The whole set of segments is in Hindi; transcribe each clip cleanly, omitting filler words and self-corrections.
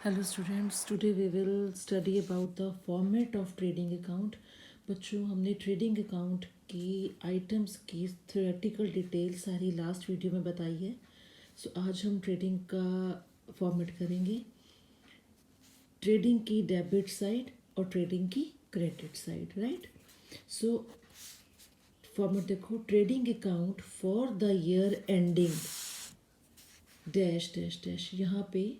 Hello students, today we will study about the format of trading account. बच्चों हमने ट्रेडिंग अकाउंट की आइटम्स की थ्योरेटिकल डिटेल सारी लास्ट वीडियो में बताई है. सो आज हम ट्रेडिंग का फॉर्मेट करेंगे. ट्रेडिंग की डेबिट साइड और ट्रेडिंग की क्रेडिट साइड, राइट. सो फॉर्मेट देखो. Trading account for the year ending dash dash dash. यहाँ पे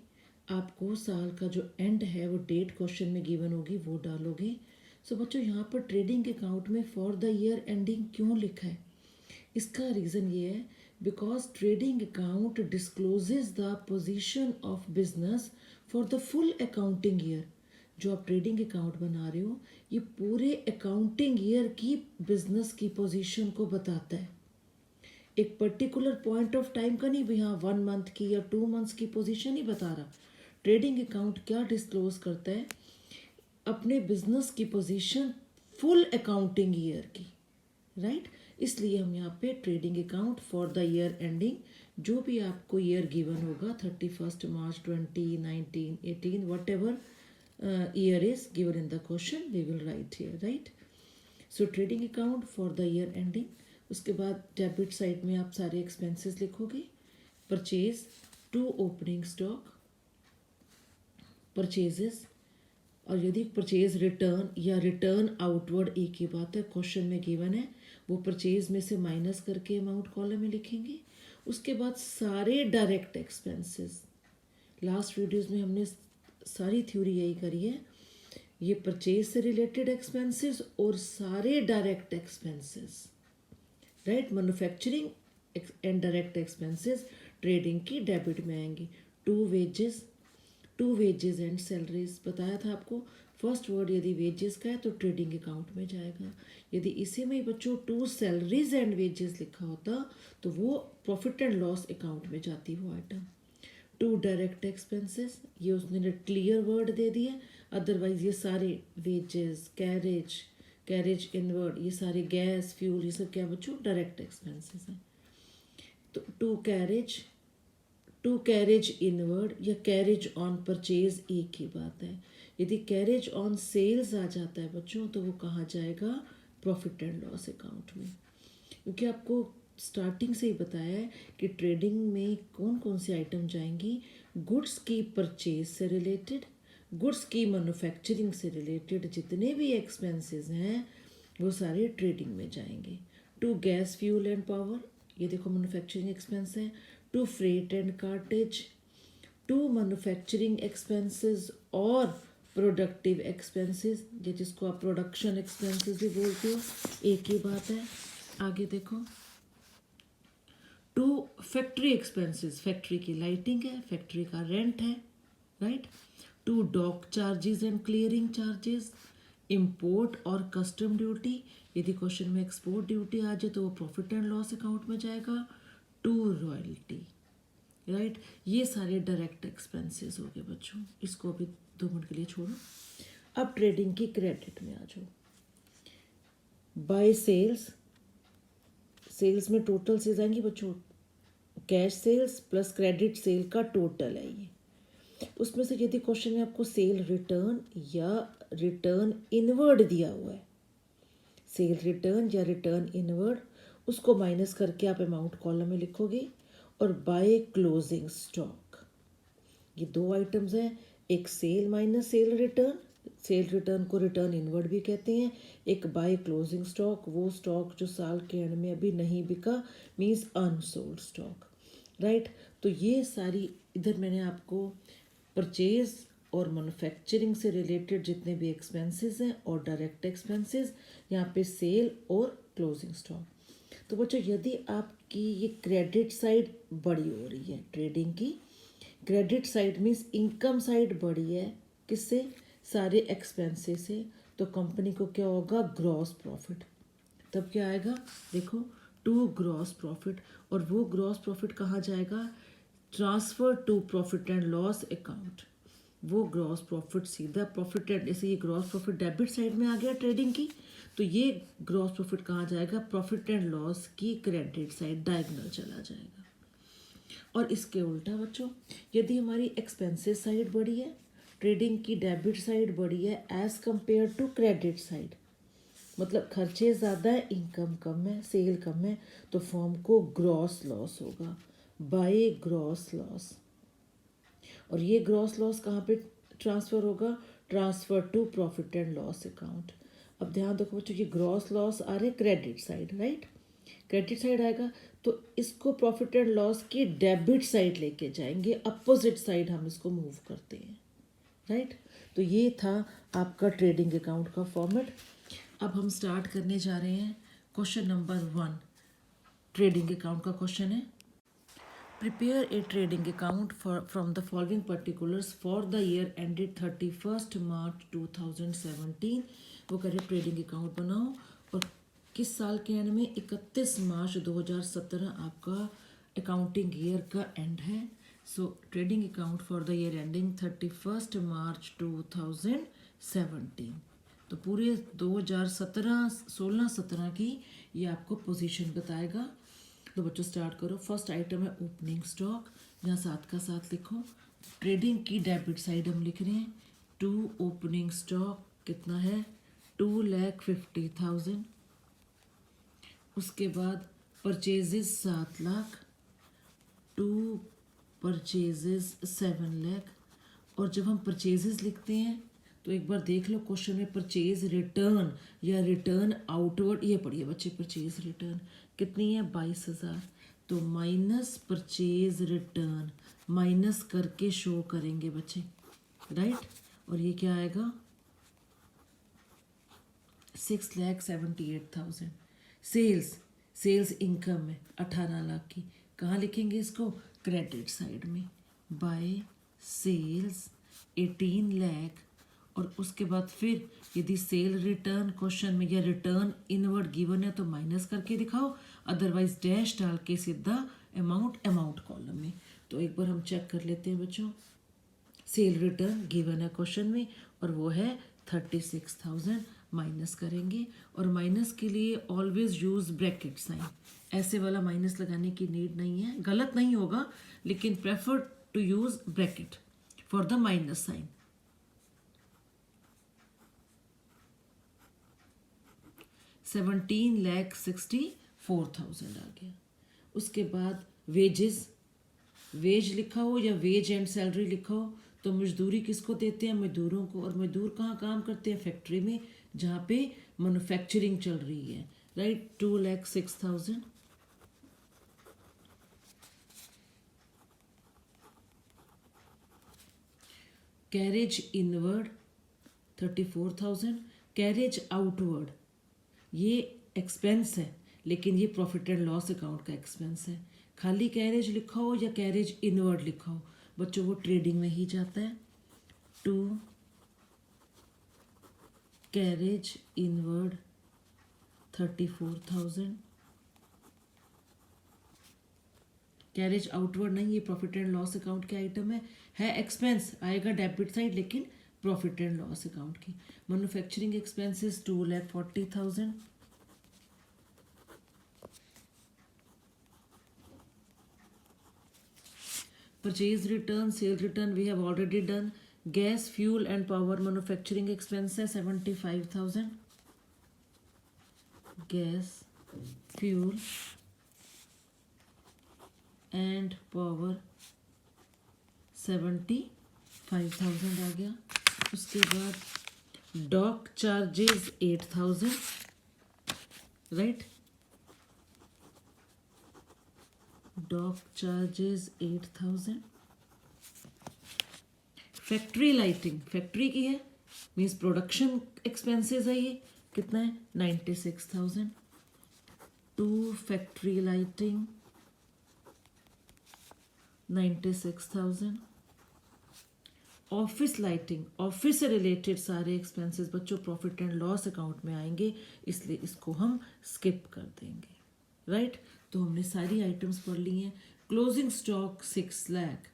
आपको साल का जो एंड है वो डेट क्वेश्चन में गिवन होगी, वो डालोगे. सो बच्चों यहाँ पर ट्रेडिंग अकाउंट में फॉर द ईयर एंडिंग क्यों लिखा है? इसका रीज़न ये है because trading account discloses the position of business for the full accounting year. जो आप ट्रेडिंग अकाउंट बना रहे हो ये पूरे अकाउंटिंग ईयर की बिजनेस की पोजीशन को बताता है. एक पर्टिकुलर पॉइंट ऑफ टाइम का नहीं, भाई हाँ 1 मंथ की या 2 मंथ्स की पोजीशन ही बता रहा. ट्रेडिंग अकाउंट क्या डिस्क्लोज करता है? अपने बिजनेस की पोजीशन फुल अकाउंटिंग ईयर की, राइट. इसलिए हम यहाँ पे trading account for the year ending, जो भी आपको ईयर गिवन होगा 31 March 2019 18 whatever year is given in the question we will write here, right. So trading account for the year ending. उसके बाद डेबिट साइड में आप सारे एक्सपेंसेस लिखोगे. Purchase to opening stock purchases, और यदि परचेज रिटर्न या रिटर्न आउटवर्ड एक ही बात है, क्वेश्चन में गिवन है, वो परचेज में से माइनस करके अमाउंट कॉलम में लिखेंगे. उसके बाद सारे डायरेक्ट एक्सपेंसेस. लास्ट वीडियोस में हमने सारी थ्योरी यही करी है. ये परचेज से रिलेटेड एक्सपेंसेस और सारे direct expenses, right. Manufacturing and direct expenses trading की डेबिट में आएंगे. टू वेजेस एंड सैलरीज बताया था आपको. फर्स्ट वर्ड यदि वेजेस का है तो ट्रेडिंग अकाउंट में जाएगा. यदि इसी में ही बच्चों टू सैलरीज एंड वेजेस लिखा होता तो वो प्रॉफिट एंड लॉस अकाउंट में जाती वो आइटम. टू डायरेक्ट एक्सपेंसेस, ये उसने क्लियर वर्ड दे दिए. अदरवाइज ये सारे वेजेस, कैरेज इनवर्ड, ये सारे गैस फ्यूल, ये सब क्या बच्चों डायरेक्ट एक्सपेंसेस हैं. तो टू कैरेज इनवर्ड या कैरेज ऑन परचेज एक ही बात है. यदि कैरेज ऑन सेल्स आ जाता है बच्चों तो वो कहाँ जाएगा? प्रॉफिट एंड लॉस अकाउंट में. क्योंकि आपको स्टार्टिंग से ही बताया है कि ट्रेडिंग में कौन कौन सी आइटम जाएंगी. गुड्स की परचेज से रिलेटेड, गुड्स की मैन्युफैक्चरिंग से रिलेटेड जितने भी एक्सपेंसेस हैं वो सारे ट्रेडिंग में जाएंगे. To gas fuel and power, ये देखो मैन्युफैक्चरिंग एक्सपेंस है. To freight and cartage, to manufacturing expenses और प्रोडक्टिव एक्सपेंसेस, ये जिसको आप प्रोडक्शन एक्सपेंसेस भी बोलते हो, एक ही बात है. आगे देखो. टू फैक्ट्री एक्सपेंसेस, फैक्ट्री की लाइटिंग है, फैक्ट्री का रेंट है, right. To dock charges and clearing charges, import और कस्टम ड्यूटी, यदि क्वेश्चन में एक्सपोर्ट ड्यूटी आ जाए तो वो प्रॉफिट एंड लॉस अकाउंट में जाएगा. To royalty, right. ये सारे डायरेक्ट एक्सपेंसेस हो गए बच्चों. इसको अभी 2 मिनट के लिए छोड़ो. अब ट्रेडिंग की क्रेडिट में आ जाओ. बाय सेल्स, सेल्स में टोटल सेल्स आएंगी बच्चों. Cash sales plus credit sale का टोटल है ये. उसमें से यदि क्वेश्चन में आपको सेल रिटर्न या रिटर्न इनवर्ड दिया हुआ है, सेल रिटर्न या रिटर्न इनवर्ड, उसको माइनस करके आप अमाउंट कॉलम में लिखोगे. और बाय क्लोजिंग स्टॉक, ये 2 आइटम्स हैं. एक sale minus sale return, sale return को रिटर्न इनवर्ड भी कहते हैं. एक बाय क्लोजिंग स्टॉक, वो स्टॉक जो साल के एंड में अभी नहीं बिका, मीन्स अनसोल्ड स्टॉक, राइट. तो ये सारी इधर मैंने आपको परचेज और मैन्युफैक्चरिंग से रिलेटेड जितने भी एक्सपेंसेस हैं और डायरेक्ट एक्सपेंसेस, यहाँ पे सेल और क्लोजिंग स्टॉक. तो बच्चों यदि आपकी ये क्रेडिट साइड बड़ी हो रही है, ट्रेडिंग की credit side means income side बड़ी है, किससे? सारे एक्सपेंसेस से. तो कंपनी को क्या होगा? Gross profit. तब क्या आएगा? देखो, टू ग्रॉस प्रॉफिट. और वो ग्रॉस प्रॉफिट कहाँ जाएगा? Transfer to profit and loss account. वो ग्रॉस प्रॉफिट सीधा प्रॉफिट एंड, जैसे ये ग्रॉस प्रॉफिट डेबिट साइड में आ गया ट्रेडिंग की, तो ये ग्रॉस प्रॉफिट कहाँ जाएगा? प्रॉफिट एंड लॉस की क्रेडिट साइड डायगोनल चला जाएगा. और इसके उल्टा बच्चों, यदि हमारी एक्सपेंसेस साइड बड़ी है ट्रेडिंग की डेबिट साइड बढ़ी है as compare to credit side, मतलब खर्चे ज़्यादा है, इनकम कम है, सेल कम है, तो फर्म को ग्रॉस लॉस होगा, बाय ग्रॉस लॉस। और ये ग्रॉस लॉस कहाँ पे ट्रांसफ़र होगा? Transfer to profit and loss account. अब ध्यान रखो बच्चों, ये ग्रॉस लॉस आ रहे credit side, right? Credit side आएगा तो इसको प्रॉफिट एंड लॉस की डेबिट साइड लेके जाएंगे, अपोजिट साइड हम इसको मूव करते हैं, राइट? तो ये था आपका ट्रेडिंग अकाउंट का फॉर्मेट। अब हम स्टार्ट करने जा रहे हैं क्वेश्चन नंबर 1। ट्रेडिंग अकाउंट का क्वेश्चन है, prepare a trading account from the following particulars for the year ended 31 March 2017। वो कह रहे ट्रेडिंग अकाउंट बनाओ और किस साल के एंड में? 31 मार्च 2017 आपका अकाउंटिंग ईयर का एंड है। सो trading account for the year ending 31 March 2017। तो पूरे 2017, 16-17 की ये आपको पोजीशन बताएगा। तो बच्चों स्टार्ट करो। फर्स्ट आइटम है ओपनिंग स्टॉक, यहाँ साथ का साथ लिखो। ट्रेडिंग की डेबिट साइड हम लिख रहे हैं, टू ओपनिंग स्टॉक कितना है? 2,50,000। उसके बाद purchases 7 lakh, to purchases 7 lakh. और जब हम परचेजेस लिखते हैं तो एक बार देख लो क्वेश्चन में परचेज रिटर्न या रिटर्न आउटवर्ड, ये पढ़िए बच्चे, परचेज रिटर्न कितनी है? 22,000। तो माइनस परचेज रिटर्न माइनस करके शो करेंगे बच्चे, राइट? और ये क्या आएगा? 6,78,000। सेल्स इनकम है 18 लाख की, कहाँ लिखेंगे इसको? क्रेडिट साइड में, बाय सेल्स 18 लाख। और उसके बाद फिर यदि सेल रिटर्न क्वेश्चन में या रिटर्न इनवर्ड गिवन है तो माइनस करके दिखाओ, अदरवाइज डैश डाल के सीधा अमाउंट कॉलम में। तो एक बार हम चेक कर लेते हैं बच्चों। सेल रिटर्न गिवन है क्वेश्चन में और वो है 36,000, माइनस करेंगे। और माइनस के लिए ऑलवेज यूज़ ब्रैकेट साइन, ऐसे वाला माइनस लगाने की नीड नहीं है, गलत नहीं होगा लेकिन prefer to use bracket for the minus sign. 17,64,000 आ गया। उसके बाद वेज लिखा हो या वेज एंड सैलरी लिखा हो तो मजदूरी किसको देते हैं? मजदूरों को। और मजदूर कहाँ काम करते हैं? फैक्ट्री में, जहाँ पे मैन्युफैक्चरिंग चल रही है, right? 2,06,000। Carriage inward 34,000। Carriage outward ये एक्सपेंस है लेकिन ये प्रॉफिट एंड लॉस अकाउंट का एक्सपेंस है। खाली कैरेज लिखा हो या कैरेज इनवर्ड लिखा हो बच्चों वो ट्रेडिंग में ही जाता है। To carriage inward 34,000। Carriage outward नहीं, ये प्रॉफिट एंड लॉस अकाउंट के आइटम है एक्सपेंस, आएगा डेबिट साइड लेकिन प्रॉफिट एंड लॉस अकाउंट की। Manufacturing expenses 2,40,000। Purchase return, sale return we have already done. Gas, fuel and power manufacturing expenses 75,000. Gas, fuel and power 75,000 आ गया। उसके बाद dock charges 8,000, right? Dock charges 8,000। Factory lighting factory की है, मीन्स प्रोडक्शन एक्सपेंसेस है, ये कितना है? 96,000। To factory lighting 96,000। Office lighting, office से रिलेटेड सारे एक्सपेंसेस बच्चों प्रॉफिट एंड लॉस अकाउंट में आएंगे, इसलिए इसको हम स्किप कर देंगे, राइट? तो हमने सारी आइटम्स पढ़ ली हैं। Closing stock 6 lakh,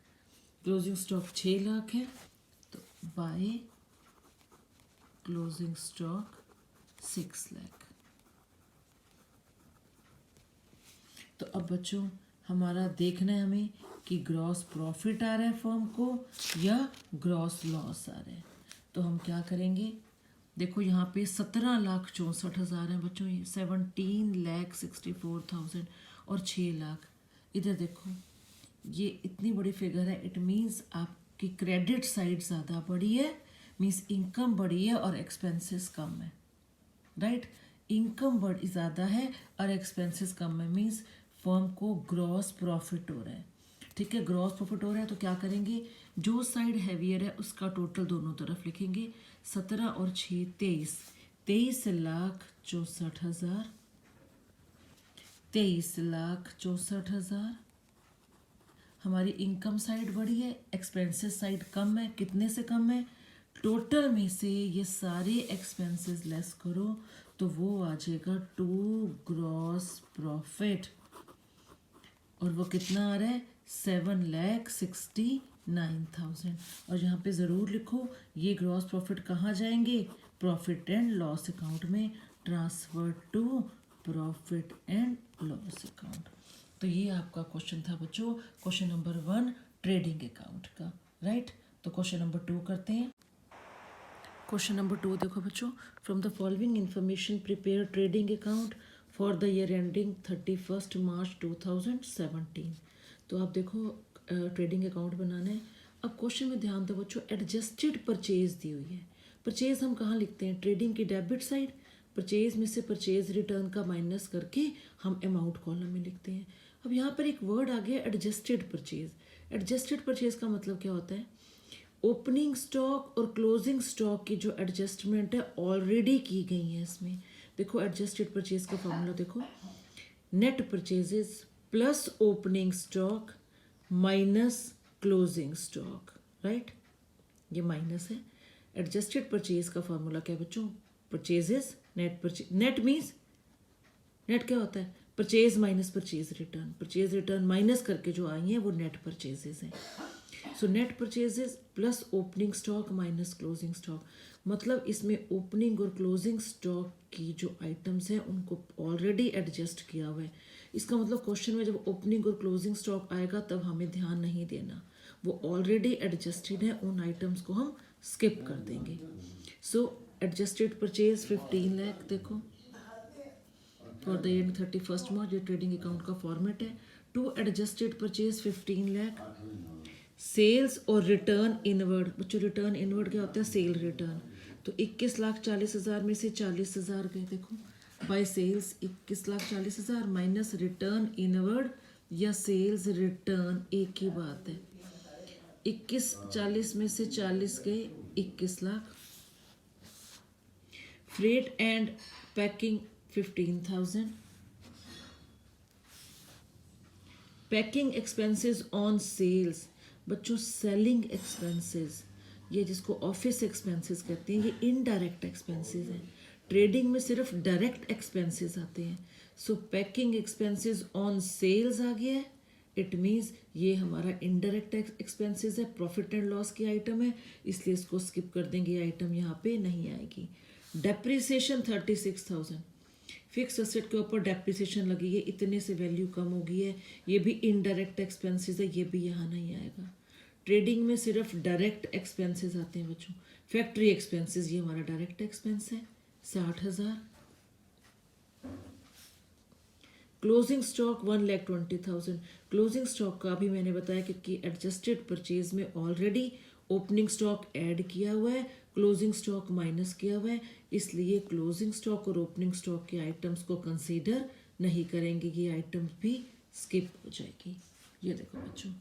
closing stock 6 lakh है, तो बाय क्लोजिंग स्टॉक 6 लाख। तो अब बच्चों हमारा देखना है हमें कि ग्रॉस प्रॉफिट आ रहा है फर्म को या ग्रॉस लॉस आ रहा है। तो हम क्या करेंगे, देखो यहाँ पे 17,64,000 है बच्चों, ये 17,64,000 और 6 लाख। इधर देखो ये इतनी बड़ी फिगर है, इट मीन्स आपकी क्रेडिट साइड ज़्यादा बड़ी है, मीन्स इनकम बड़ी है और एक्सपेंसेस कम है, राइट। इनकम बड़ी ज़्यादा है और एक्सपेंसेस कम है, मीन्स फर्म को ग्रॉस प्रॉफिट हो रहा है। ठीक है, ग्रॉस प्रॉफिट हो रहा है तो क्या करेंगे, जो साइड हैवियर है उसका टोटल दोनों तरफ लिखेंगे। 17 और 6 23, 23,64,000, 23,64,000। हमारी इनकम साइड बड़ी है, एक्सपेंसेस साइड कम है। कितने से कम है, टोटल में से ये सारे एक्सपेंसेस लेस करो तो वो आ जाएगा 2 ग्रॉस प्रॉफिट, और वो कितना आ रहा है 7,69,000। और यहाँ पे ज़रूर लिखो ये ग्रॉस प्रॉफिट कहाँ जाएंगे, प्रॉफिट एंड लॉस अकाउंट में, transfer to profit and loss account. तो ये आपका क्वेश्चन था बच्चों, क्वेश्चन नंबर 1 ट्रेडिंग अकाउंट का, राइट। तो क्वेश्चन नंबर 2 करते हैं। क्वेश्चन नंबर 2 देखो बच्चों, from the following information prepare trading account for the year ending 31 March 2017। तो आप देखो ट्रेडिंग अकाउंट बनाना है। अब क्वेश्चन में ध्यान दो बच्चों, एडजस्टेड परचेज दी हुई है। परचेज हम कहाँ लिखते हैं, ट्रेडिंग की डेबिट साइड, परचेज में से परचेज रिटर्न का माइनस करके हम अमाउंट कॉलम में लिखते हैं। अब यहाँ पर एक वर्ड आ गया एडजस्टेड परचेज। एडजस्टेड परचेज का मतलब क्या होता है, ओपनिंग स्टॉक और क्लोजिंग स्टॉक की जो एडजस्टमेंट है ऑलरेडी की गई है इसमें। देखो एडजस्टेड परचेज का फॉर्मूला देखो, net purchases plus opening stock minus closing stock, right. ये माइनस है। एडजस्टेड परचेज का फॉर्मूला क्या है बच्चों, purchases net purchase, net means net क्या होता है, purchase minus purchase return, purchase return minus करके जो आई हैं वो नेट परचेजेस हैं। So net purchases plus opening stock minus closing stock, मतलब इसमें ओपनिंग और क्लोजिंग स्टॉक की जो आइटम्स हैं उनको ऑलरेडी एडजस्ट किया हुआ है। इसका मतलब क्वेश्चन में जब ओपनिंग और क्लोजिंग स्टॉक आएगा तब हमें ध्यान नहीं देना, वो ऑलरेडी एडजस्टेड है, उन आइटम्स को हम स्किप कर देंगे। सो एडजस्टेड परचेज 15 लाख देखो फॉर द एंड 31 मार्च, ये ट्रेडिंग अकाउंट का फॉर्मेट है। To adjusted purchase 15 lakh. Sales और रिटर्न इनवर्ड, बच्चों रिटर्न इनवर्ड क्या होता है, सेल रिटर्न। तो 21,40,000 में से 40,000 गए देखो by sales, 21,40,000 minus return inward या सेल्स रिटर्न, एक ही बात है। 21,40 में से 40 गए 21 lakh. Freight and packing 15,000। Packing expenses on sales, बच्चों सेलिंग एक्सपेंसेस, ये जिसको ऑफिस एक्सपेंसेस कहते हैं, ये इनडायरेक्ट एक्सपेंसेस हैं। ट्रेडिंग में सिर्फ डायरेक्ट एक्सपेंसेस आते हैं। So packing expenses on sales आ गया है, इट मीन्स ये हमारा इनडायरेक्ट एक्सपेंसेस है, प्रॉफिट एंड लॉस की आइटम है, इसलिए इसको स्किप कर देंगे, ये आइटम यहाँ पे नहीं आएगी। डेप्रिसिएशन 36,000, फिक्स असेट के ऊपर डेप्रिसिएशन लगी है, इतने से वैल्यू कम हो गई है, ये भी इनडायरेक्ट एक्सपेंसेस है, ये भी यहाँ नहीं आएगा। ट्रेडिंग में सिर्फ डायरेक्ट एक्सपेंसेस आते हैं बच्चों। फैक्ट्री एक्सपेंसेस ये हमारा डायरेक्ट एक्सपेंस है 60,000। Closing stock 1,20,000। क्लोजिंग स्टॉक का भी मैंने बताया क्योंकि एडजस्टेड परचेज में ऑलरेडी ओपनिंग स्टॉक ऐड किया हुआ है, क्लोजिंग स्टॉक माइनस किया हुआ है, इसलिए क्लोजिंग स्टॉक और ओपनिंग स्टॉक के आइटम्स को कंसीडर नहीं करेंगे, ये आइटम्स भी स्किप हो जाएगी। ये देखो बच्चों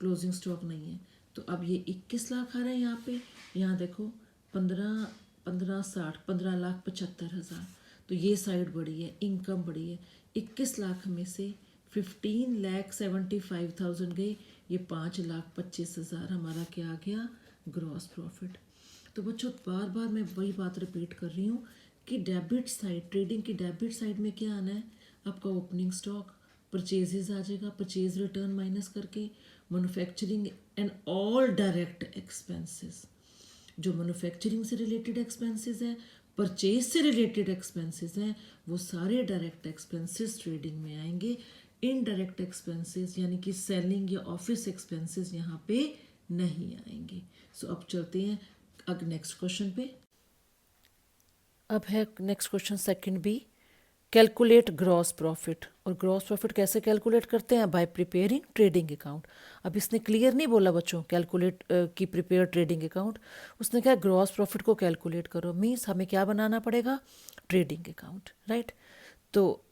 क्लोजिंग स्टॉक नहीं है, तो अब ये 21 लाख आ रहा है यहाँ पे, यहाँ देखो 15,60,15,75,000, तो ये साइड बड़ी है, इनकम बड़ी है। 21 लाख में से 15,75,000 गए, ये 5,25,000 हमारा क्या आ गया, ग्रॉस प्रॉफिट। तो बच्चों बार बार मैं वही बात रिपीट कर रही हूँ कि डेबिट साइड, ट्रेडिंग की डेबिट साइड में क्या आना है, आपका ओपनिंग स्टॉक, परचेजेस आ जाएगा, परचेज रिटर्न माइनस करके, manufacturing and all direct expenses, जो मैन्युफैक्चरिंग से रिलेटेड एक्सपेंसेस हैं, परचेज से रिलेटेड एक्सपेंसेस हैं, वो सारे डायरेक्ट एक्सपेंसेस ट्रेडिंग में आएंगे। इनडायरेक्ट एक्सपेंसेस यानी कि सेलिंग या ऑफिस एक्सपेंसेस यहाँ पे नहीं आएंगे। सो अब चलते हैं अग नेक्स्ट क्वेश्चन पे। अब है next question second B, calculate gross profit. और ग्रॉस प्रॉफिट कैसे कैलकुलेट करते हैं? By preparing trading account. अब इसने क्लियर नहीं बोला बच्चों कैलकुलेट की प्रिपेयर ट्रेडिंग अकाउंट, उसने कहा ग्रॉस प्रॉफिट को कैलकुलेट करो। मीन्स हमें क्या बनाना पड़ेगा? Trading account, right. तो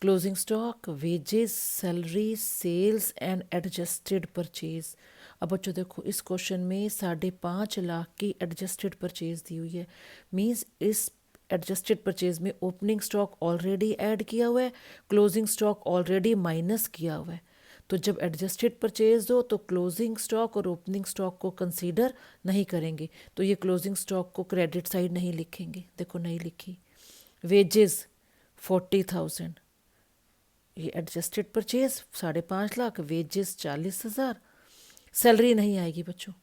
closing stock, wages, salary, sales and adjusted purchase. अब बच्चों देखो इस क्वेश्चन में 5.5 लाख की एडजस्टेड परचेज दी हुई है। मीन्स इस एडजस्टेड परचेज में ओपनिंग स्टॉक ऑलरेडी ऐड किया हुआ है, क्लोजिंग स्टॉक ऑलरेडी माइनस किया हुआ है। तो जब एडजस्टेड परचेज दो तो क्लोजिंग स्टॉक और ओपनिंग स्टॉक को कंसीडर नहीं करेंगे, तो ये क्लोजिंग स्टॉक को क्रेडिट साइड नहीं लिखेंगे। देखो नहीं लिखी। वेजेस 40,000, ये adjusted purchase 5.5 lakh, wages 40,000। Salary नहीं आएगी बच्चों,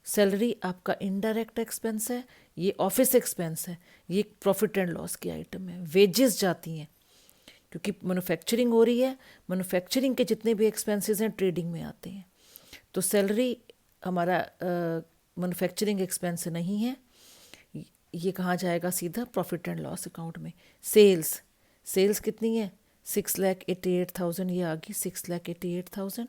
सैलरी आपका इनडायरेक्ट एक्सपेंस है, ये ऑफिस एक्सपेंस है, ये प्रॉफिट एंड लॉस की आइटम है। वेजेस जाती हैं क्योंकि मैन्युफैक्चरिंग हो रही है, मैन्युफैक्चरिंग के जितने भी एक्सपेंसेस हैं ट्रेडिंग में आते हैं। तो सैलरी हमारा मैन्युफैक्चरिंग एक्सपेंस नहीं है, ये कहाँ जाएगा? सीधा प्रॉफिट एंड लॉस अकाउंट में। सेल्स, सेल्स कितनी है? 6,88,000, ये आ गई 6,88,000।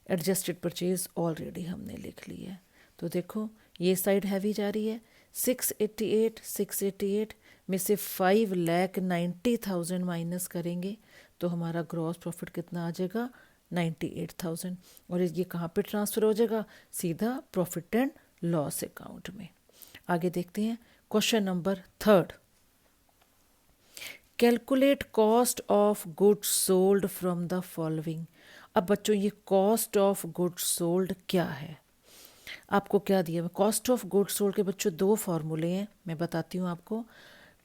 एडजस्टेड परचेज ऑलरेडी हमने लिख ली है। तो देखो ये साइड हैवी जा रही है, 688 में से 5,90,000 माइनस करेंगे तो हमारा ग्रॉस प्रॉफिट कितना आ जाएगा? 98,000। और ये कहाँ पे ट्रांसफ़र हो जाएगा? सीधा प्रॉफिट एंड लॉस अकाउंट में। आगे देखते हैं question number third, calculate cost of goods sold from the following. अब बच्चों ये कॉस्ट ऑफ गुड्स सोल्ड क्या है? आपको क्या दिया? कॉस्ट ऑफ गुड्स सोल्ड के बच्चों 2 फार्मूले हैं, मैं बताती हूँ आपको।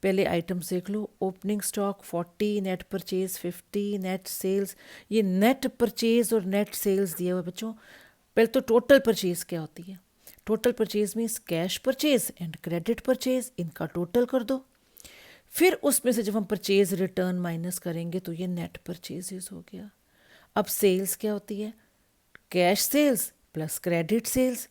पहले आइटम्स देख लो। Opening stock 40, net purchase 50, net sales. ये नेट परचेज और नेट सेल्स दिया हुआ बच्चों। पहले तो टोटल परचेज क्या होती है? Total purchase means cash purchase and credit purchase, इनका टोटल कर दो। फिर उसमें से जब हम परचेज रिटर्न माइनस करेंगे तो ये नेट परचेजेस हो गया। अब सेल्स क्या होती है? Cash sales plus credit sales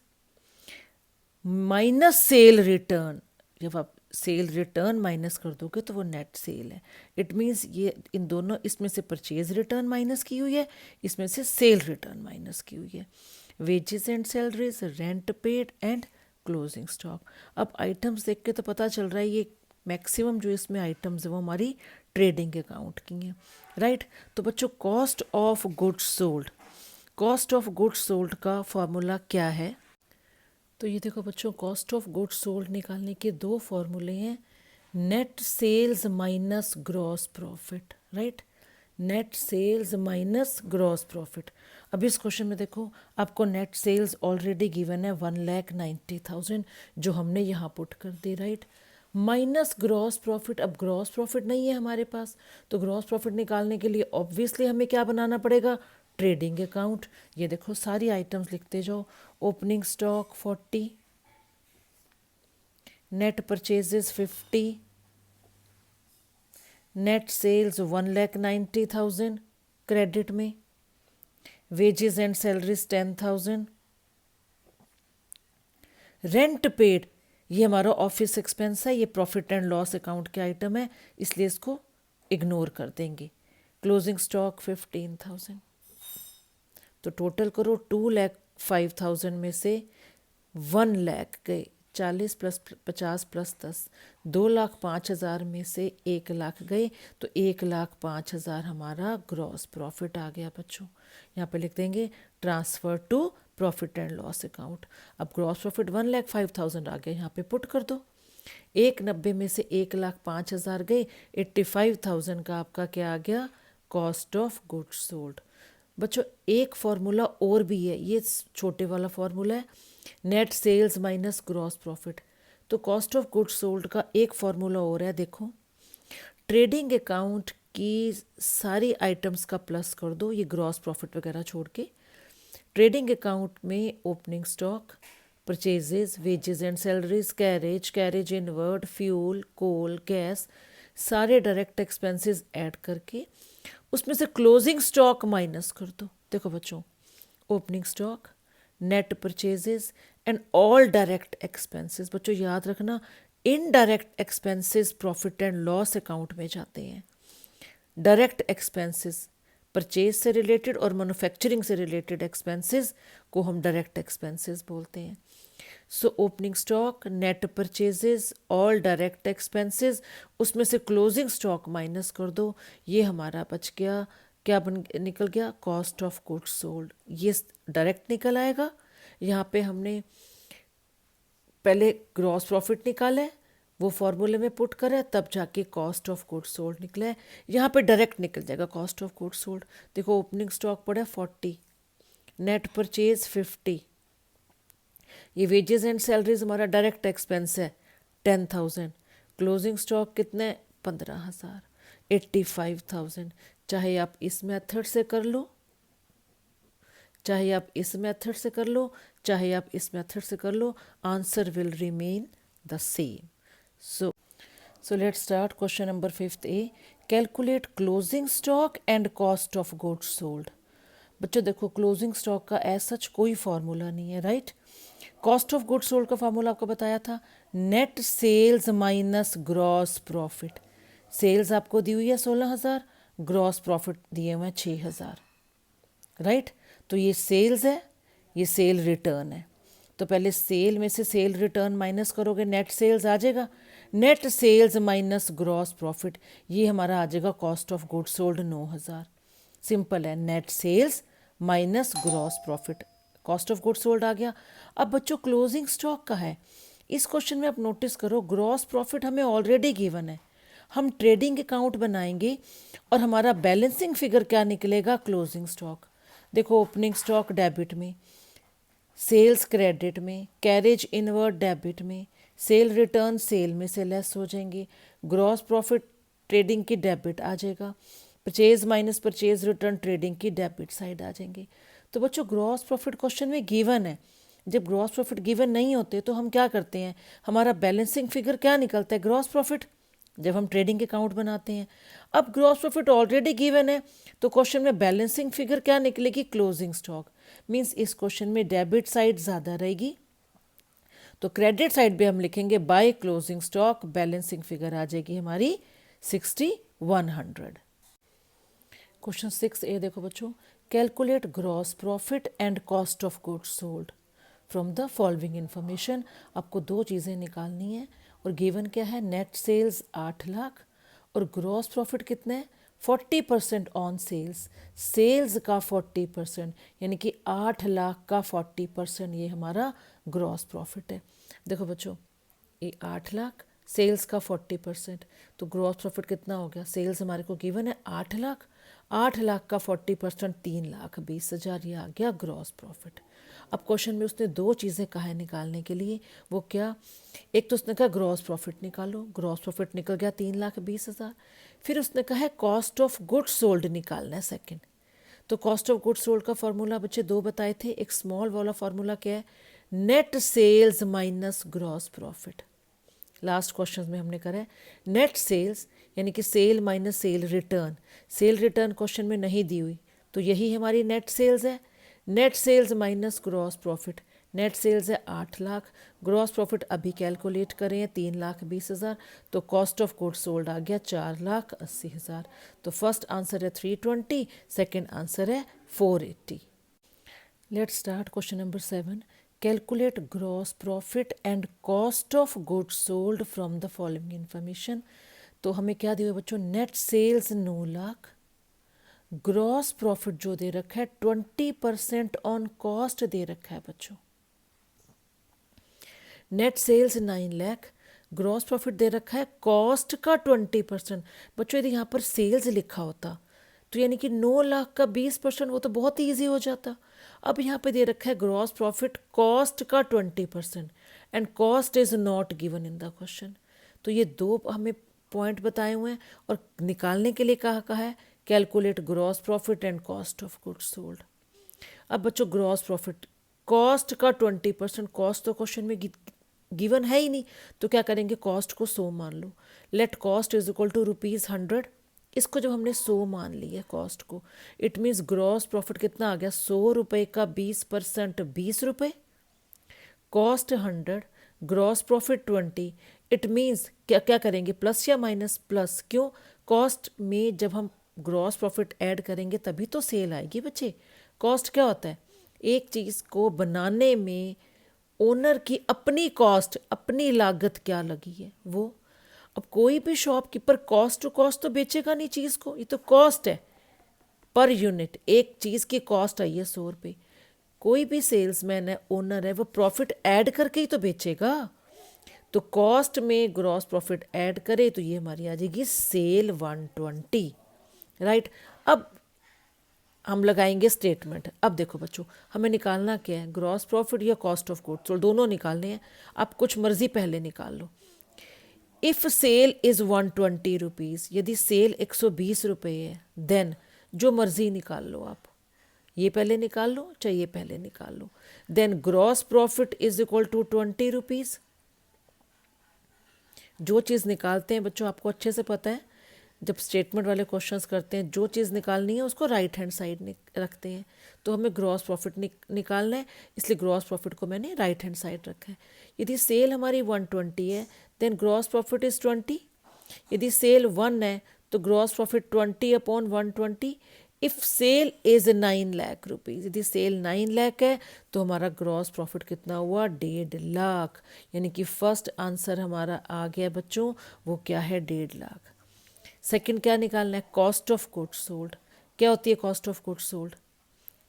minus sale return. जब आप सेल रिटर्न माइनस कर दोगे तो वो नेट सेल है। इट मीन्स ये इन दोनों, इसमें से परचेज रिटर्न माइनस की हुई है, इसमें से सेल रिटर्न माइनस की हुई है। Wages and salaries, rent paid and closing stock. अब आइटम्स देख के तो पता चल रहा है ये मैक्सिमम जो इसमें आइटम्स है वो हमारी ट्रेडिंग अकाउंट की हैं, राइट। तो बच्चों cost of goods sold, cost of goods sold का फॉर्मूला क्या है? तो ये देखो बच्चों, कॉस्ट ऑफ गुड्स सोल्ड निकालने के 2 फॉर्मूले हैं। Net sales minus gross profit, right. Net sales minus gross profit. अब इस क्वेश्चन में देखो आपको नेट सेल्स ऑलरेडी गिवन है 1,90,000 जो हमने यहाँ पुट कर दी, राइट। Minus gross profit. अब ग्रॉस प्रॉफिट नहीं है हमारे पास, तो ग्रॉस प्रॉफिट निकालने के लिए ऑब्वियसली हमें क्या बनाना पड़ेगा? Trading account. ये देखो सारी आइटम्स लिखते जाओ। Opening stock 40, net purchases 50, net sales 1,90,000 credit में, wages and salaries 10,000, rent paid ये हमारा ऑफिस एक्सपेंस है, ये प्रॉफिट एंड लॉस अकाउंट के आइटम है इसलिए इसको इग्नोर कर देंगे। Closing stock 15,000। तो टोटल करो 2,05,000 में से 1 लाख गए, 40 प्लस 50 प्लस 10, 2,05,000 में से 1 लाख गए, तो 1,05,000 हमारा ग्रॉस प्रॉफिट आ गया बच्चों। यहाँ पे लिख देंगे transfer to profit and loss account. अब ग्रॉस प्रॉफिट 1,05,000 आ गया, यहाँ पे पुट कर दो। 190 में से 1,05,000 गए, 85,000 का आपका क्या आ गया? Cost of goods sold. बच्चों एक फार्मूला और भी है, ये छोटे वाला फार्मूला है, net sales minus gross profit. तो कॉस्ट ऑफ गुड्स सोल्ड का एक फार्मूला और है, देखो ट्रेडिंग अकाउंट की सारी आइटम्स का प्लस कर दो, ये ग्रॉस प्रॉफिट वगैरह छोड़ के। ट्रेडिंग अकाउंट में opening stock, purchases, wages and salaries, carriage inward, fuel, coal, gas, सारे डायरेक्ट एक्सपेंसेस ऐड करके उसमें से क्लोजिंग स्टॉक माइनस कर दो। देखो बच्चों, opening stock, net purchases and all direct expenses. बच्चों याद रखना, indirect expenses profit and loss account में जाते हैं। डायरेक्ट एक्सपेंसेस परचेज से रिलेटेड और मैन्युफैक्चरिंग से रिलेटेड एक्सपेंसेस को हम डायरेक्ट एक्सपेंसेस बोलते हैं। So opening stock, net purchases, all direct expenses, उसमें से क्लोजिंग स्टॉक माइनस कर दो। ये हमारा बच गया, क्या निकल गया, कॉस्ट ऑफ गुड्स सोल्ड। ये डायरेक्ट निकल आएगा। यहाँ पे हमने पहले ग्रॉस प्रॉफिट निकाला है, वो फॉर्मूले में पुट करा, तब जाके कॉस्ट ऑफ गुड्स सोल्ड निकला है। यहाँ पे डायरेक्ट निकल जाएगा कॉस्ट ऑफ गुड्स सोल्ड। देखो ओपनिंग स्टॉक पड़ा है 40, नेट परचेज 50, ये वेजेस एंड सैलरीज हमारा डायरेक्ट एक्सपेंस है 10,000, क्लोजिंग स्टॉक कितने 15,000, 85,000। चाहे आप इस मेथड से कर लो, चाहे आप इस मेथड से कर लो, चाहे आप इस मेथड से कर लो, answer will remain the same. So let's start question number 5th A. Calculate closing stock and cost of goods sold. बच्चों देखो, क्लोजिंग स्टॉक का एज सच कोई फार्मूला नहीं है, right. Cost of goods sold का फार्मूला आपको बताया था, net sales minus gross profit. Sales आपको दी हुई है 16,000, ग्रॉस प्रॉफिट दिए हुए हैं 6,000, राइट। तो ये सेल्स है, ये सेल रिटर्न है। तो पहले सेल में से सेल रिटर्न माइनस करोगे, नेट सेल्स आ जाएगा। Net sales minus gross profit, ये हमारा आ जाएगा cost of goods sold 9,000। Simple है, net sales minus gross profit, cost of goods sold आ गया। अब बच्चों क्लोजिंग स्टॉक का है, इस क्वेश्चन में आप नोटिस करो, ग्रॉस प्रॉफिट हमें ऑलरेडी गिवन है। हम ट्रेडिंग अकाउंट बनाएंगे और हमारा बैलेंसिंग फिगर क्या निकलेगा, क्लोजिंग स्टॉक। देखो ओपनिंग स्टॉक डेबिट में, सेल्स क्रेडिट में, कैरेज इनवर्ड डेबिट में, सेल रिटर्न सेल में से लेस हो जाएंगे, ग्रॉस प्रॉफिट ट्रेडिंग की डेबिट आ जाएगा, purchase minus purchase return trading की डेबिट साइड आ जाएंगे। तो बच्चों ग्रॉस प्रॉफिट क्वेश्चन में गिवन है। जब ग्रॉस प्रॉफिट गिवन नहीं होते तो हम क्या करते हैं, हमारा बैलेंसिंग फिगर क्या निकलता है, ग्रॉस प्रॉफिट, जब हम ट्रेडिंग अकाउंट बनाते हैं। अब ग्रॉस प्रॉफिट ऑलरेडी गिवन है, तो क्वेश्चन में बैलेंसिंग फिगर क्या निकलेगी, क्लोजिंग स्टॉक। मीन्स इस क्वेश्चन में डेबिट साइड ज़्यादा रहेगी, तो क्रेडिट साइड पे हम लिखेंगे by closing stock, balancing figure आ जाएगी हमारी 6100। क्वेश्चन 6A देखो बच्चों, calculate gross profit and cost of goods sold from the following information. आपको दो चीज़ें निकालनी है और गिवन क्या है, नेट सेल्स 8 लाख और ग्रॉस प्रॉफिट कितने हैं, 40% ऑन सेल्स। सेल्स का 40% यानी कि 8 लाख का 40%, ये हमारा ग्रॉस प्रॉफिट है। देखो बच्चों, ये 8 लाख, सेल्स का 40%, तो ग्रॉस प्रॉफिट कितना हो गया, सेल्स हमारे को गिवन है 8 लाख, 8 लाख का 40% 3,20,000, ये आ गया ग्रॉस प्रॉफिट। अब क्वेश्चन में उसने दो चीज़ें कहा है निकालने के लिए, वो क्या, एक तो उसने कहा ग्रॉस प्रॉफिट निकालो, ग्रॉस प्रॉफिट निकल गया 3,20,000। फिर उसने कहा है कॉस्ट ऑफ गुड्स सोल्ड निकालना है सेकंड। तो कॉस्ट ऑफ गुड्स सोल्ड का फॉर्मूला बच्चे दो बताए थे, एक स्मॉल वाला फॉर्मूला क्या है, net sales minus gross profit. Last question में हमने करा है नेट सेल्स यानी कि sale minus sale return. Sale return question में नहीं दी हुई, तो यही हमारी नेट सेल्स है। Net sales minus gross profit, net sales है 8 लाख, ग्रॉस प्रॉफिट अभी कैलकुलेट करें 3,20,000, तो कॉस्ट ऑफ गुड्स सोल्ड आ गया 4,80,000। तो फर्स्ट आंसर है 320, सेकेंड आंसर है 480। Let's start question number 7। Calculate gross profit and cost of goods sold from the following information. तो हमें क्या दिया बच्चों, net sales 9 lakh, gross profit जो दे रखा है 20% ऑन कॉस्ट दे रखा है बच्चों। Net sales 9 lakh, gross profit दे रखा है कॉस्ट का 20%। बच्चों यदि यहाँ पर सेल्स लिखा होता तो यानी कि 9 लाख का 20%, वो तो बहुत ही ईजी हो जाता। अब यहाँ पे दे रखा है ग्रॉस प्रॉफिट कॉस्ट का 20% and cost is not given in the question. तो ये दो हमें पॉइंट बताए हुए हैं और निकालने के लिए कहा है calculate gross profit and cost of goods sold. अब बच्चों ग्रॉस प्रॉफिट कॉस्ट का 20%, कॉस्ट तो क्वेश्चन में गिवन है ही नहीं, तो क्या करेंगे, कॉस्ट को 100 मान लो। Let cost is equal to ₹100, इसको जब हमने 100 मान लिया कॉस्ट को, इट मीन्स ग्रॉस प्रॉफिट कितना आ गया, 100 रुपये का 20% 20 रुपये, cost 100, gross profit 20। It means क्या क्या करेंगे, प्लस या माइनस, प्लस। क्यों, कॉस्ट में जब हम ग्रॉस प्रॉफिट ऐड करेंगे तभी तो सेल आएगी बच्चे। कॉस्ट क्या होता है, एक चीज़ को बनाने में ओनर की अपनी कॉस्ट, अपनी लागत क्या लगी है वो। अब कोई भी शॉपकीपर कॉस्ट टू कॉस्ट तो बेचेगा नहीं चीज़ को, ये तो कॉस्ट है पर यूनिट। एक चीज़ की कॉस्ट आई है 100 रुपये, कोई भी सेल्समैन है, ओनर है, वो प्रॉफिट ऐड करके ही तो बेचेगा। तो कॉस्ट में ग्रॉस प्रॉफिट ऐड करे तो ये हमारी आ जाएगी सेल 120, राइट। अब हम लगाएंगे स्टेटमेंट। अब देखो बच्चों, हमें निकालना क्या है, ग्रॉस प्रॉफिट या कॉस्ट ऑफ गुड्स सोल्ड, दोनों निकालने हैं। आप कुछ मर्जी पहले निकाल लो। इफ़ सेल इज़ 120 रुपीज़, यदि सेल 120 रुपये है, देन जो मर्जी निकाल लो आप, ये पहले निकाल लो चाहे ये पहले निकाल लो। Then gross profit is equal to 20 rupees. जो चीज़ निकालते हैं बच्चों, आपको अच्छे से पता है, जब स्टेटमेंट वाले क्वेश्चंस करते हैं, जो चीज़ निकालनी है उसको राइट हैंड साइड रखते हैं। तो हमें ग्रॉस प्रॉफिट निकालना है, इसलिए ग्रॉस प्रॉफिट को मैंने राइट हैंड साइड रखा है। यदि सेल हमारी 120 है, देन ग्रॉस प्रॉफिट इज़ 20। यदि सेल 1 है तो gross profit 20/120। If sale is 9 lakh rupees, यदि सेल 9 लाख है तो हमारा ग्रॉस प्रॉफिट कितना हुआ, 1.5 लाख। यानी कि फर्स्ट आंसर हमारा आ गया बच्चों, वो क्या है, 1.5 लाख। सेकंड क्या निकालना है, कॉस्ट ऑफ गुड्स सोल्ड। क्या होती है cost of goods sold,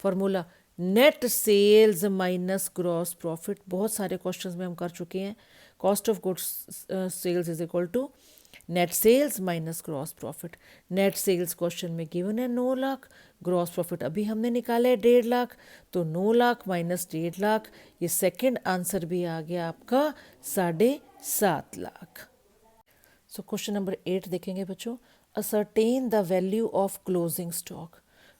formula net sales minus gross profit. बहुत सारे क्वेश्चंस में हम कर चुके हैं। Cost of goods sales is equal to net sales minus gross profit. Net sales question में गिवन है 9 लाख, ग्रॉस प्रॉफिट अभी हमने निकाला है 1.5 लाख, तो 9 लाख माइनस 1.5 लाख, ये सेकंड आंसर भी आ गया आपका 7.5 लाख। सो क्वेश्चन नंबर 8 देखेंगे बच्चों, ascertain the value of closing stock.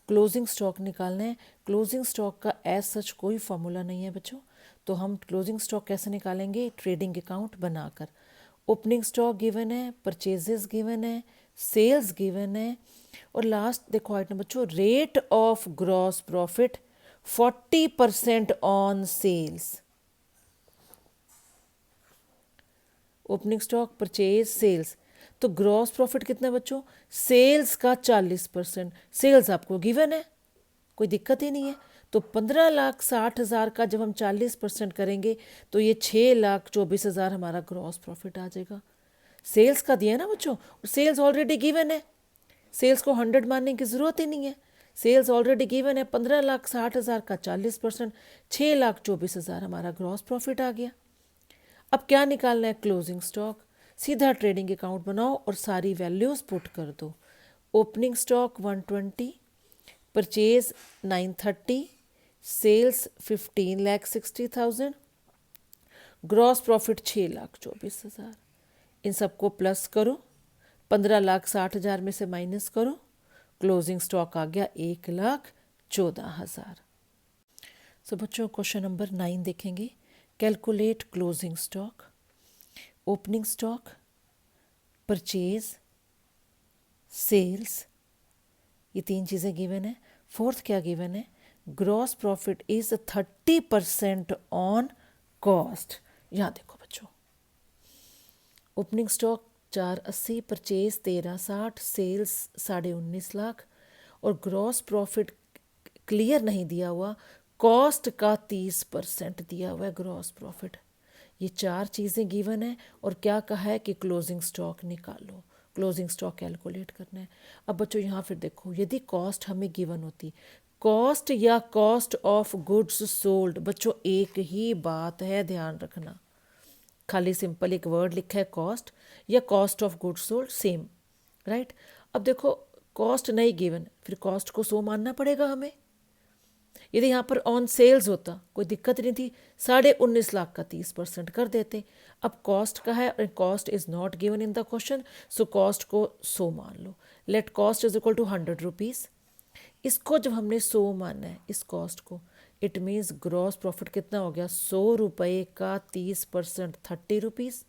Closing stock निकालना है। क्लोजिंग स्टॉक का एज सच कोई फॉर्मूला नहीं है बच्चों, तो हम क्लोजिंग स्टॉक कैसे निकालेंगे, ट्रेडिंग अकाउंट बनाकर। ओपनिंग स्टॉक गिवन है, परचेजेस गिवन है, सेल्स गिवन है, और लास्ट देखो आइटम बच्चों, rate of gross profit 40% on sales. Opening stock, purchase, sales, तो ग्रॉस प्रॉफिट कितना है बच्चों, सेल्स का 40%। सेल्स आपको गिवन है, कोई दिक्कत ही नहीं है। तो 15,60,000 का जब हम 40% करेंगे तो ये 6,24,000 हमारा ग्रॉस प्रॉफिट आ जाएगा। सेल्स का दिया ना बच्चों, और सेल्स ऑलरेडी गिवन है, सेल्स को 100 मानने की ज़रूरत ही नहीं है। सेल्स ऑलरेडी गिवन है, 15,60,000 का 40%, 6,24,000 हमारा ग्रॉस प्रॉफिट आ गया। अब क्या निकालना है, क्लोजिंग स्टॉक। सीधा ट्रेडिंग अकाउंट बनाओ और सारी वैल्यूज पुट कर दो। Opening stock 120, purchase 930, sales 15,60,000, gross profit 6,24,000। इन सबको प्लस करो, 15,60,000 में से माइनस करो, क्लोजिंग स्टॉक आ गया 1,14,000। सो बच्चों क्वेश्चन नंबर 9 देखेंगे, calculate closing stock. Opening stock, purchase, sales, ये 3 चीज़ें गिवन है। फोर्थ क्या गिवन है, gross profit is 30% on cost. यहाँ देखो बच्चों, opening stock 480, purchase 1360, sales 19.5 lakh, और ग्रॉस प्रॉफिट क्लियर नहीं दिया हुआ, कॉस्ट का 30% दिया हुआ है ग्रॉस प्रॉफिट। ये 4 चीज़ें गिवन है, और क्या कहा है कि क्लोजिंग स्टॉक निकालो, क्लोजिंग स्टॉक कैलकुलेट करना है। अब बच्चों यहाँ फिर देखो, यदि कॉस्ट हमें गिवन होती, कॉस्ट या कॉस्ट ऑफ गुड्स सोल्ड, बच्चों एक ही बात है, ध्यान रखना। खाली सिंपल एक वर्ड लिखा है कॉस्ट या cost of goods sold, same, right. अब देखो कॉस्ट नहीं गिवन, फिर कॉस्ट को 100 मानना पड़ेगा हमें। यदि यहाँ पर ऑन सेल्स होता कोई दिक्कत नहीं थी, 19.5 लाख का 30% कर देते। अब कॉस्ट का है और cost is not given in the question, so cost को 100 मान लो। Let cost is equal to 100 rupees. इसको जब हमने 100 माना है इस कॉस्ट को, इट मीन्स ग्रॉस प्रॉफिट कितना हो गया, 100 रुपये का 30% 30 रुपीज़।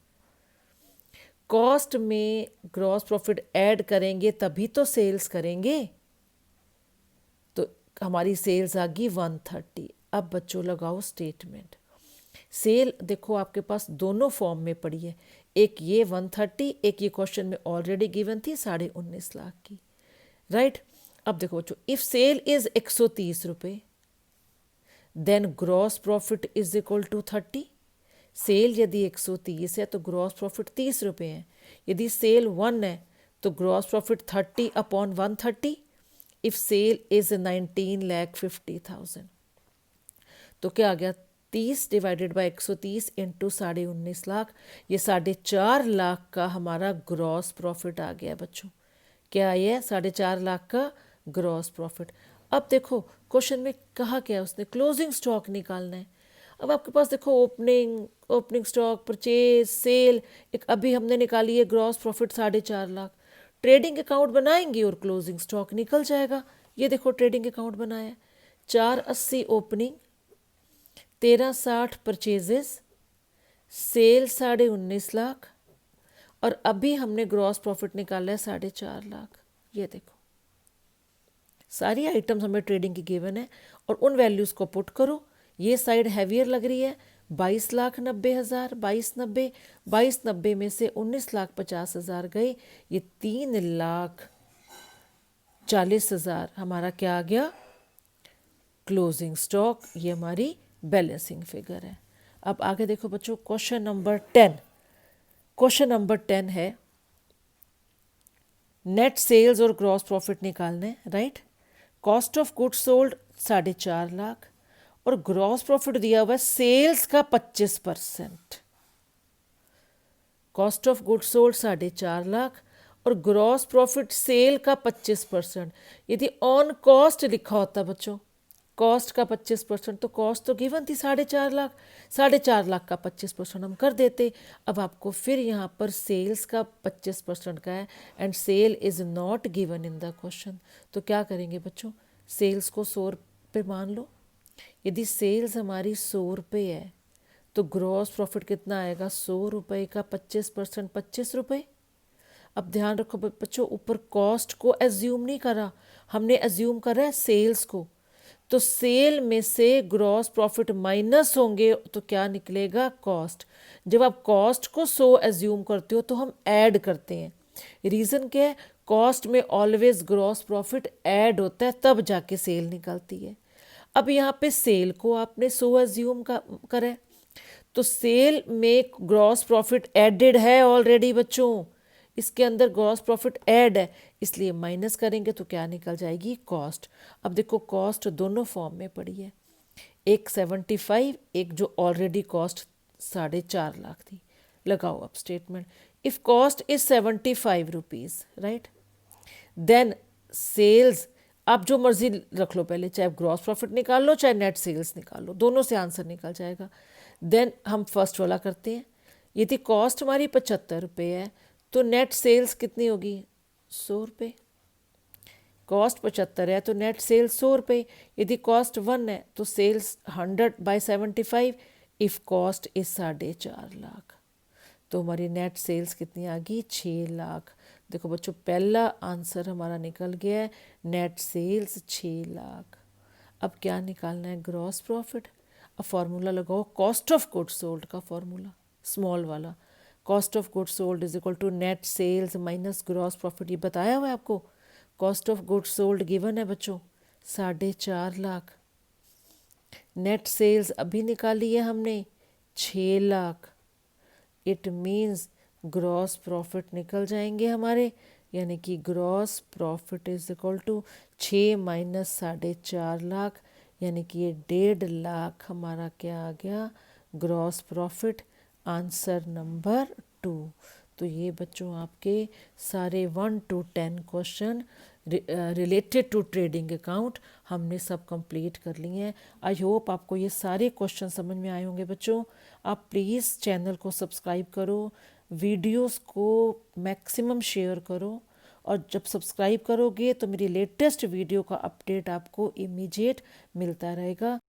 कॉस्ट में ग्रॉस प्रॉफिट ऐड करेंगे तभी तो सेल्स करेंगे। तो हमारी सेल्स आ गई 130। अब बच्चों लगाओ स्टेटमेंट। सेल देखो आपके पास दोनों फॉर्म में पड़ी है, एक ये 130, एक ये क्वेश्चन में ऑलरेडी गिवन थी 19.5 लाख की, राइट। अब देखो बच्चों, इफ सेल इज 130 रुपये then gross profit is equal to 30। Sale यदि 130 है तो ग्रॉस प्रॉफिट 30 रुपये है। यदि सेल 1 है तो gross profit 30 upon 130। If sale is 19,50,000 तो क्या आ गया, 30 डिवाइडेड बाई 130 इंटू 19.5 लाख, ये 4.5 लाख का हमारा ग्रॉस प्रॉफिट आ गया बच्चों। क्या आया है, 4.5 लाख का ग्रॉस प्रॉफिट। अब देखो क्वेश्चन में कहा क्या है, उसने क्लोजिंग स्टॉक निकालना है। अब आपके पास देखो ओपनिंग स्टॉक, परचेज, सेल, एक अभी हमने निकाली है gross profit 4.5 lakh. Trading account बनाएंगे और क्लोजिंग स्टॉक निकल जाएगा। ये देखो ट्रेडिंग अकाउंट बनाया, 480 ओपनिंग, 1360 परचेजेस, सेल 19.5 लाख, और अभी हमने ग्रॉस प्रॉफिट निकाला है 4.5 लाख। ये देखो सारी आइटम्स हमें ट्रेडिंग की गिवन है और उन वैल्यूज़ को पुट करो। ये साइड हैवियर लग रही है, 22,90,000, 22,90 में से 19,50,000 गए, ये 3,40,000 हमारा क्या आ गया, क्लोजिंग स्टॉक। ये हमारी बैलेंसिंग फिगर है। अब आगे देखो बच्चों, क्वेश्चन नंबर 10। क्वेश्चन नंबर 10 है नेट सेल्स और ग्रॉस प्रॉफिट निकालने, right. Cost of goods sold 4.5 lakh और ग्रॉस प्रॉफिट दिया हुआ है सेल्स का 25%। Cost of goods sold 4.5 lakh और ग्रॉस प्रॉफिट सेल का 25%। यदि ऑन कॉस्ट लिखा होता बच्चों, कॉस्ट का 25%, तो कॉस्ट तो गिवन थी 4.5 लाख, 4.5 लाख का 25% हम कर देते। अब आपको फिर यहाँ पर सेल्स का 25% का है and sale is not given in the question, तो क्या करेंगे बच्चों, सेल्स को 100 रुपये मान लो। यदि सेल्स हमारी 100 रुपये है तो ग्रॉस प्रॉफिट कितना आएगा, 100 रुपये का 25% 25 रुपये। अब ध्यान रखो बच्चों, ऊपर कॉस्ट को एज्यूम नहीं करा, हमने एज्यूम करा है सेल्स को। तो सेल में से ग्रॉस प्रॉफिट माइनस होंगे तो क्या निकलेगा, कॉस्ट। जब आप कॉस्ट को 100 एज्यूम करते हो तो हम ऐड करते हैं। रीज़न क्या है, कॉस्ट में ऑलवेज ग्रॉस प्रॉफिट ऐड होता है तब जाके सेल निकलती है। अब यहाँ पे सेल को आपने 100 एज्यूम करें तो सेल में ग्रॉस प्रॉफिट एडेड है ऑलरेडी बच्चों, इसके अंदर ग्रॉस प्रॉफिट ऐड है, इसलिए माइनस करेंगे तो क्या निकल जाएगी, कॉस्ट। अब देखो कॉस्ट दोनों फॉर्म में पड़ी है, एक 75, एक जो ऑलरेडी कॉस्ट 4.5 लाख थी। लगाओ अब statement. If cost is 75 rupees, right, then sales, आप जो मर्जी रख लो पहले, चाहे ग्रॉस प्रॉफिट निकाल लो चाहे नेट सेल्स निकाल लो, दोनों से आंसर निकल जाएगा। देन हम फर्स्ट वाला करते हैं। यदि कॉस्ट हमारी 75 रुपये है तो नेट सेल्स कितनी होगी, 100 रुपये। कॉस्ट 75 है तो नेट सेल्स 100 रुपये। यदि कॉस्ट 1 है तो sales 100/75। If cost is 4.5 lakh तो हमारी नेट सेल्स कितनी आ गई, 6 लाख। देखो बच्चों पहला आंसर हमारा निकल गया है, नेट सेल्स 6 लाख। अब क्या निकालना है, ग्रॉस प्रॉफिट। अब फार्मूला लगाओ, कॉस्ट ऑफ गुड्स सोल्ड का फार्मूला, स्मॉल वाला, cost of goods sold is equal to net sales minus gross profit. ये बताया हुआ है आपको, cost of goods sold given है बच्चों 4.5 लाख, नेट सेल्स अभी निकाली है हमने 6 lakh. It means gross profit निकल जाएंगे हमारे, यानी कि gross profit is equal to 6 minus 4.5 lakh, यानी कि ये 1.5 लाख हमारा क्या आ गया, ग्रॉस प्रॉफिट। Answer number 2। तो ये बच्चों आपके सारे 1 to 10 question related to trading account हमने सब कंप्लीट कर लिए हैं। आई होप आपको ये सारे क्वेश्चन समझ में आए होंगे बच्चों। आप प्लीज़ चैनल को सब्सक्राइब करो, वीडियोस को मैक्सिमम शेयर करो, और जब सब्सक्राइब करोगे तो मेरी लेटेस्ट वीडियो का अपडेट आपको इमीडिएट मिलता रहेगा।